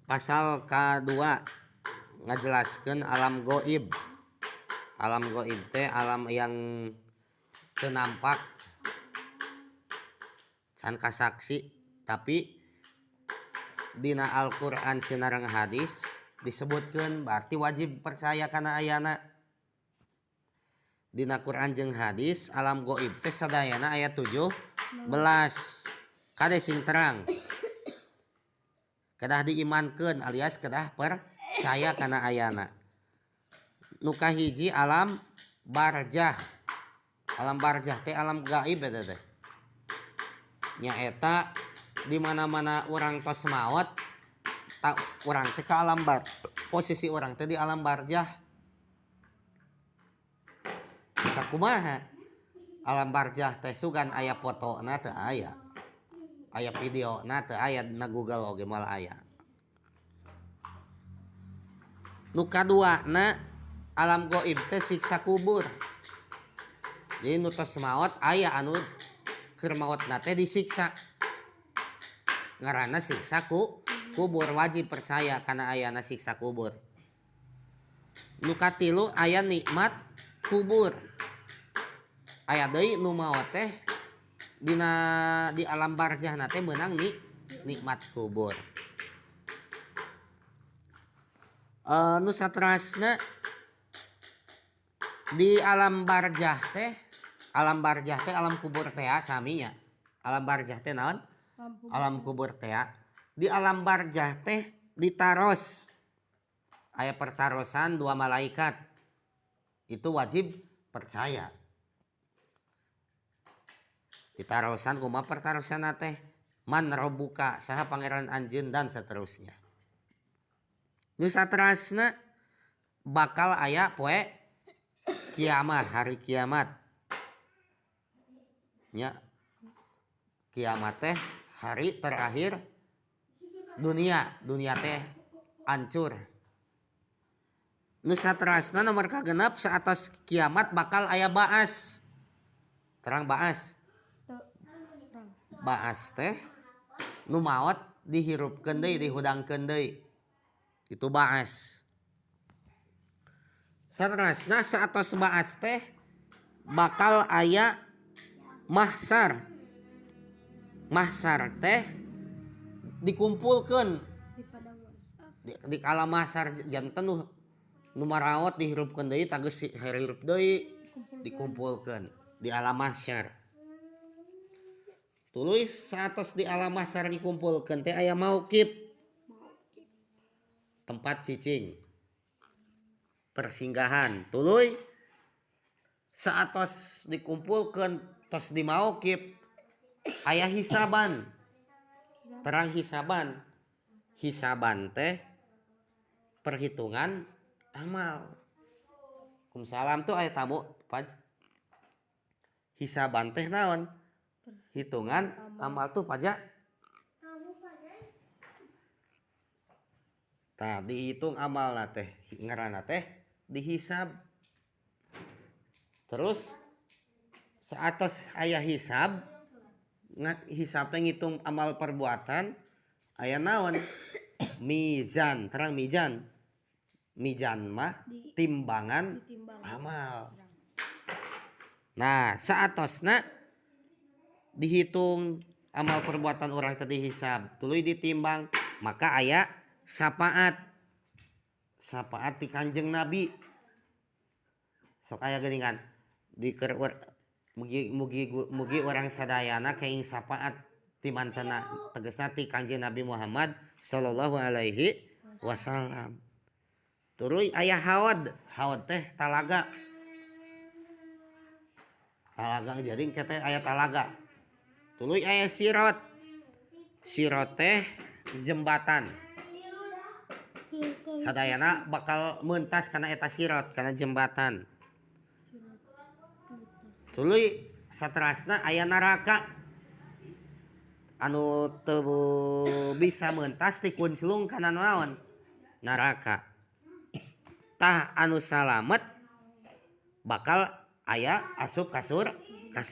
Pasal kedua ngajelaskeun alam goib. Alam goib teh alam yang teu nampak can kasaksi, tapi dina Al-Qur'an sinareng hadis disebutkeun berarti wajib percaya kana ayana. Dina Quran jeung hadis alam goib teh sadayana aya 17 kade sing terang. Kedah diimankeun alias kedah percaya kana ayana. Nu kahiji alam barzah. Alam barzah teh alam gaib eta teh. Nya eta di mana-mana urang tos maot urang teh ka alam posisi urang teh di alam barzah. Kumaha alam barzah teh sugan aya fotona teu aya. Aya videona teu aya na Google oge mal aya. Nu kaduana alam goib teh siksa kubur. Jadi nu tos maot aya anu keur maotna teh disiksa. Ngaranna siksa kubur, wajib percaya kana ayana siksa kubur. Nu katilu aya nikmat kubur. Aya deui nu maot teh di alam barzah teh meunang nikmat kubur. Nu saterasna di alam barzah teh alam kubur teh sami nya. Alam barzah teh naon? Alam kubur teh. Di alam barzah teh ditaros. Aya pertarosan 2 malaikat. Itu wajib percaya. Ditarosan kumaha pertarosana teh? Man rabbuka, saha pangeran anjeun dan seterusnya. Nu saterasna bakal aya poe kiamat, hari kiamat. Nya kiamat teh hari terakhir dunia teh hancur. Nu saterasna nomor kagenep saatos kiamat bakal aya baas. Terang baas. Baas teh nu maot dihirupkeun deui, dihudangkeun deui. Itu baas. Saterasna saatos baas teh bakal aya mahsyar. Mahsyar teh dikumpulkeun di alam mahsyar janten nu maraot dihirupkeun deui tageus hirup deui dikumpulkeun di alam mahsyar. Tuluy saatos di alam mahsyar dikumpulkeun teh aya mauqif. Tempat cicing. Persinggahan. Tuluy saatos dikumpulkeun tos di mauqif aya hisaban. Terang hisaban. Hisaban teh perhitungan amal. Kumsalam tuh aya tamu Paj. Hisaban teh naon? Hitungan amal tuh Paja. Tah dihitung amalna teh ngaranna teh dihisab. Terus saatos aya hisab, hisab teh ngitung amal perbuatan, aya naon? Mizan, terang mizan. Mizan mah timbangan amal. Nah, saatosna dihitung amal perbuatan orang teh dihisab, tuluy ditimbang, maka aya syafaat. Syafaat ti Kanjeng Nabi. Sok aya geuningan dikeur mugi orang sadayana keing syafaat ti mantena tegasna ti Kanjeng Nabi Muhammad sallallahu alaihi wasallam. Tuluy aya haud. Haud teh talaga. Talaga jadi teh aya talaga. Tuluy aya sirat. Sirat teh jembatan. Sadayana bakal meuntas kana eta sirat, kana jembatan. Tuluy saterasna aya naraka. Anu teu bisa meuntas ti kunclung kana naon? Naraka. Tah anu salamet bakal aya asup ka surga.